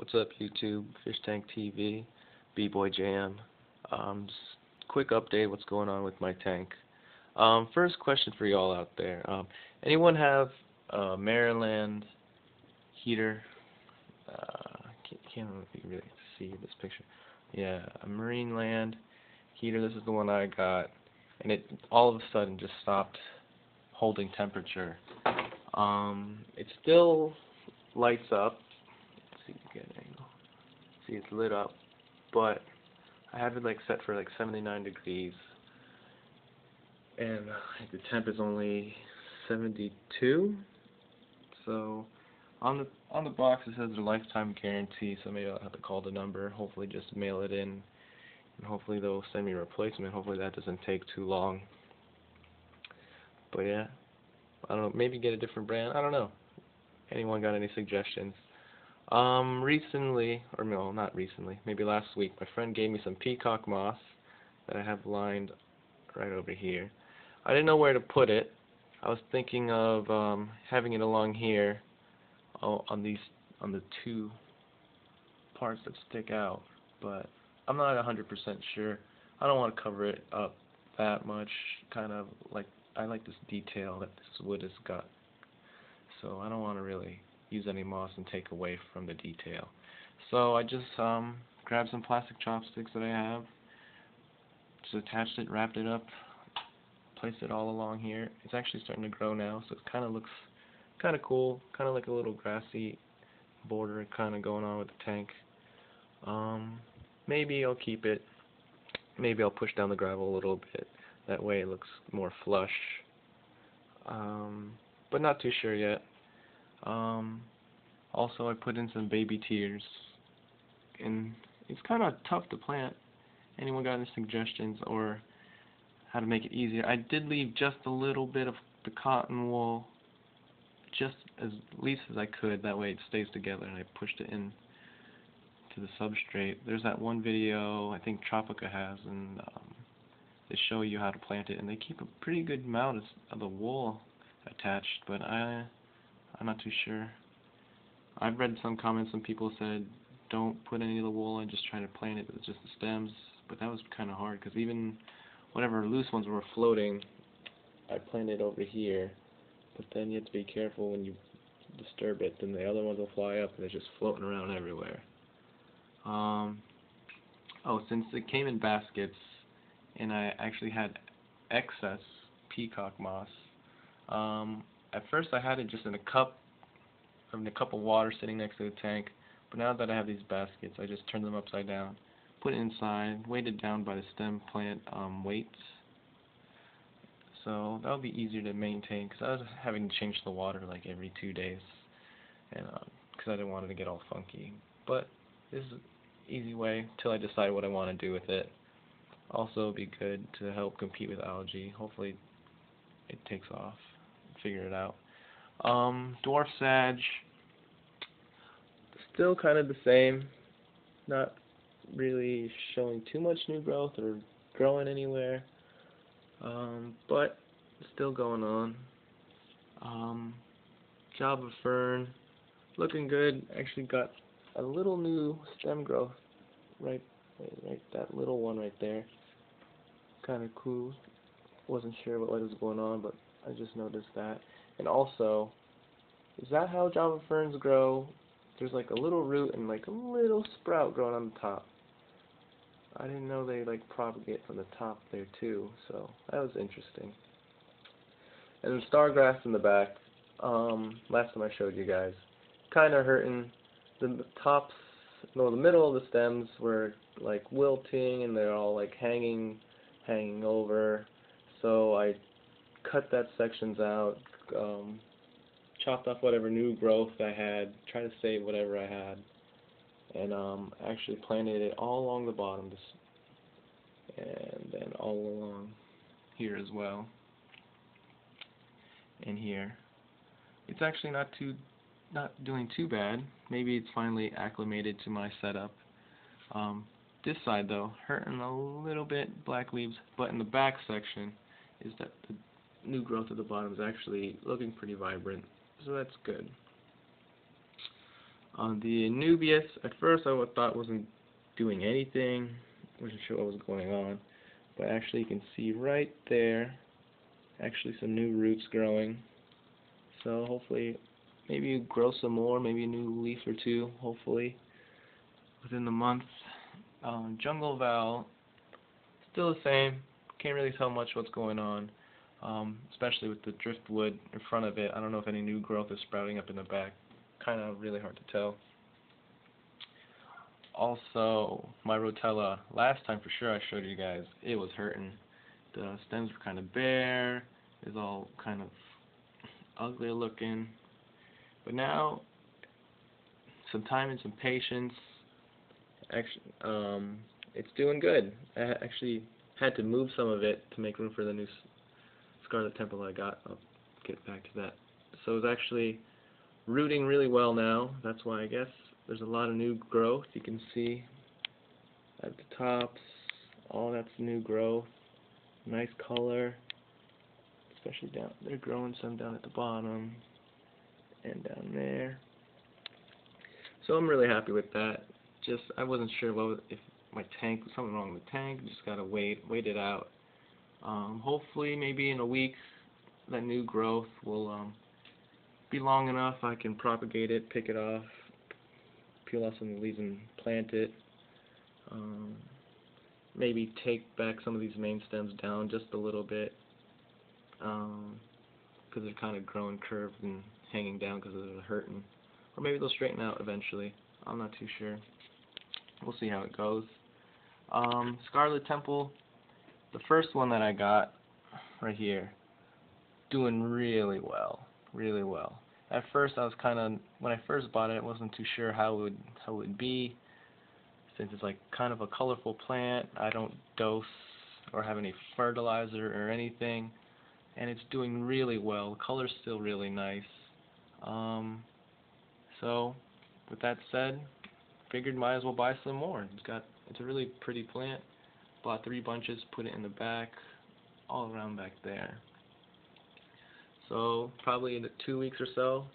What's up, YouTube? Fish Tank TV, B-Boy Jam. Just quick update what's going on with my tank. First question for y'all out there. Anyone have a Marineland heater? Can't really see this picture. Yeah, a Marineland heater. This is the one I got, and it all of a sudden just stopped holding temperature. It still lights up. Let's see if you get an angle. See, it's lit up, but I have it like set for like 79 degrees, and the temp is only 72. So on the box it says a lifetime guarantee. So maybe I'll have to call the number. Hopefully, just mail it in, and hopefully they'll send me a replacement. Hopefully that doesn't take too long. But yeah, I don't know. Maybe get a different brand. I don't know. Anyone got any suggestions? Recently, or no, not recently, maybe last week, my friend gave me some Peacock moss that I have lined right over here. I didn't know where to put it. I was thinking of having it along here on the two parts that stick out, but I'm not 100% sure. I don't want to cover it up that much. Kind of like, I like this detail that this wood has got, so I don't want to really use any moss and take away from the detail. So I just grabbed some plastic chopsticks that I have, just attached it, wrapped it up, placed it all along here. It's actually starting to grow now, so it kind of looks kind of cool, kind of like a little grassy border kind of going on with the tank. Maybe I'll keep it. Maybe I'll push down the gravel a little bit. That way it looks more flush. But not too sure yet. Also, I put in some baby tears, and it's kind of tough to plant. Anyone got any suggestions or how to make it easier? I did leave just a little bit of the cotton wool, just as least as I could. That way it stays together, and I pushed it in to the substrate. There's that one video I think Tropica has, and they show you how to plant it, and they keep a pretty good amount of the wool attached, but I'm not too sure. I've read some comments, some people said don't put any of the wool in, just try to plant it with just the stems, but that was kind of hard because even whatever loose ones were floating, I planted over here, but then you have to be careful when you disturb it, then the other ones will fly up and they're just floating around everywhere. Oh, since it came in baskets and I actually had excess peacock moss, at first I had it just in a cup of water sitting next to the tank, but now that I have these baskets, I just turn them upside down, put it inside, weighted down by the stem plant weights. So that'll be easier to maintain, because I was having to change the water like every 2 days, and because I didn't want it to get all funky. But this is an easy way till I decide what I want to do with it. Also, it'll be good to help compete with algae. Hopefully it takes off. Figure it out. Dwarf Sag, still kind of the same, not really showing too much new growth or growing anywhere, but still going on. Java Fern, looking good. Actually got a little new stem growth, right, that little one right there. Kind of cool. Wasn't sure what was going on, but I just noticed that. And also, is that how Java ferns grow? There's like a little root and like a little sprout growing on the top. I didn't know they like propagate from the top there too, so that was interesting. And then stargrass in the back, last time I showed you guys, kind of hurting. The tops, no, the middle of the stems were like wilting and they're all like hanging over. So I cut that sections out, chopped off whatever new growth I had, tried to save whatever I had, and actually planted it all along the bottom, and then all along here as well, and here. It's actually not doing too bad. Maybe it's finally acclimated to my setup. This side though, hurting a little bit, black leaves, but in the back section is that the new growth at the bottom is actually looking pretty vibrant, so that's good. On the Anubias, at first I thought wasn't doing anything, wasn't sure what was going on, but actually you can see right there, actually some new roots growing. So hopefully, maybe you grow some more, maybe a new leaf or two, hopefully, within the month. Jungle Val, still the same, can't really tell much what's going on, especially with the driftwood in front of it. I don't know if any new growth is sprouting up in the back. Kind of really hard to tell. Also, my Rotalla, last time for sure I showed you guys, it was hurting. The stems were kind of bare, it was all kind of ugly looking. But now, some time and some patience, actually, it's doing good. I actually had to move some of it to make room for the new Scarlet Temple I got. I'll get back to that. So it's actually rooting really well now. That's why I guess there's a lot of new growth. You can see at the tops, all that's new growth. Nice color, especially down. They're growing some down at the bottom and down there. So I'm really happy with that. Just I wasn't sure if my tank was something wrong with the tank. Just gotta wait it out. Hopefully, maybe in a week, that new growth will be long enough I can propagate it, pick it off, peel off some of the leaves and plant it. Maybe take back some of these main stems down just a little bit, because they're kind of growing curved and hanging down because they're hurting. Or maybe they'll straighten out eventually. I'm not too sure. We'll see how it goes. Scarlet Temple, the first one that I got right here, doing really well. Really well. At first I was kind of, when I first bought it, I wasn't too sure how it would be, since it's like kind of a colorful plant. I don't dose or have any fertilizer or anything, and it's doing really well. The color's still really nice. So with that said, figured might as well buy some more. It's a really pretty plant. Bought 3 bunches, put it in the back, all around back there. So probably in 2 weeks or so,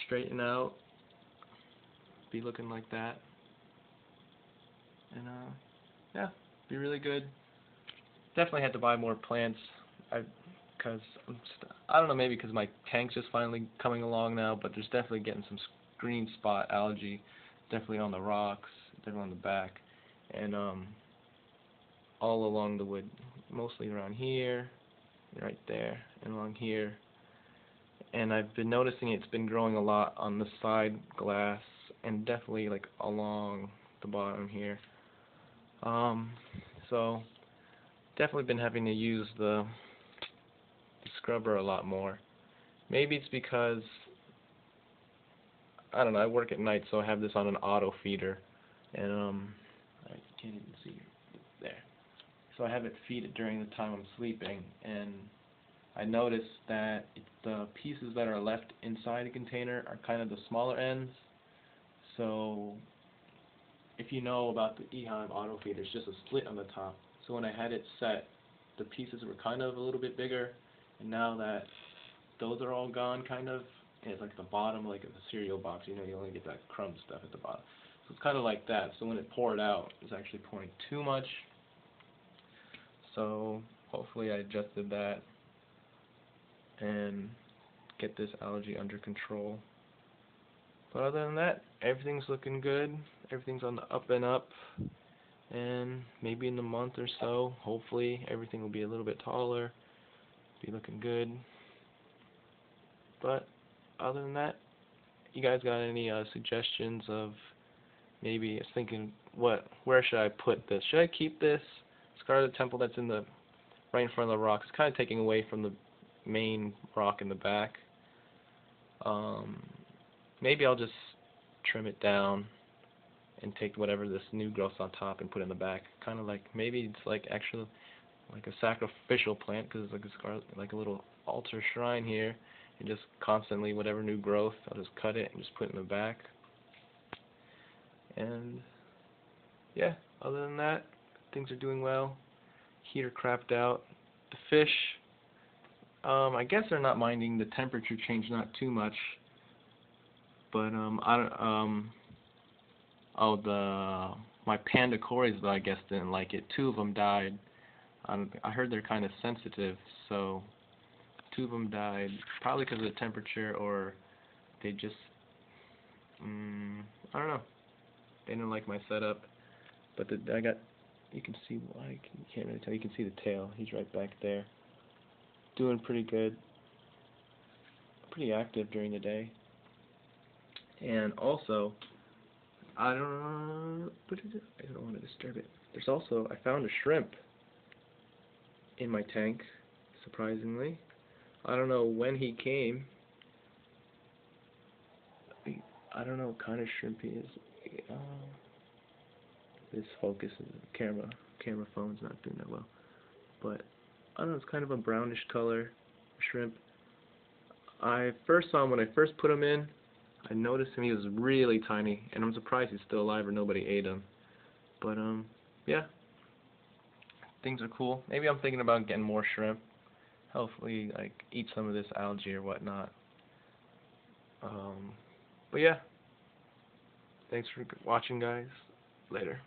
straighten out, be looking like that, and yeah, be really good. Definitely had to buy more plants, because I don't know, maybe because my tank's just finally coming along now, but there's definitely getting some green spot algae, definitely on the rocks, definitely on the back, and all along the wood, mostly around here, right there, and along here. And I've been noticing it's been growing a lot on the side glass, and definitely like along the bottom here. So definitely been having to use the scrubber a lot more. Maybe it's because, I don't know, I work at night, so I have this on an auto feeder, and I can't even see it there. So I have it feed it during the time I'm sleeping, and I noticed that the pieces that are left inside the container are kind of the smaller ends. So if you know about the eHive auto feeder, it's just a split on the top. So when I had it set, the pieces were kind of a little bit bigger, and now that those are all gone, kind of, and it's like the bottom, like a cereal box, you know, you only get that crumb stuff at the bottom. So it's kind of like that. So when it poured out, it's actually pouring too much. So hopefully I adjusted that and get this algae under control. But other than that, everything's looking good. Everything's on the up and up, and maybe in a month or so, hopefully everything will be a little bit taller, be looking good. But other than that, you guys got any suggestions of, maybe I was thinking, where should I put this? Should I keep this Scarlet Temple that's in the right in front of the rock? It's kind of taking away from the main rock in the back. Maybe I'll just trim it down and take whatever this new growth's on top and put it in the back. Kind of like, maybe it's like actually like a sacrificial plant, because it's like a scarlet, like a little altar shrine here, and just constantly whatever new growth, I'll just cut it and just put it in the back. And yeah, other than that, things are doing well. Heater crapped out. The fish, I guess they're not minding the temperature change, not too much, But I don't my Panda Corys, I guess, didn't like it. 2 of them died. I heard they're kind of sensitive, so 2 of them died, probably because of the temperature, or they just, I don't know. They didn't like my setup. But you can see, you can't really tell. You can see the tail. He's right back there. Doing pretty good. Pretty active during the day. And also, I don't want to disturb it. There's also, I found a shrimp in my tank, surprisingly. I don't know when he came. I don't know what kind of shrimp he is. This focus is camera phone's not doing that well. But I don't know, it's kind of a brownish color shrimp. I first saw him when I first put him in. I noticed him, he was really tiny, and I'm surprised he's still alive or nobody ate him. But yeah. Things are cool. Maybe I'm thinking about getting more shrimp. Hopefully eat some of this algae or whatnot. But yeah. Thanks for watching, guys. Later.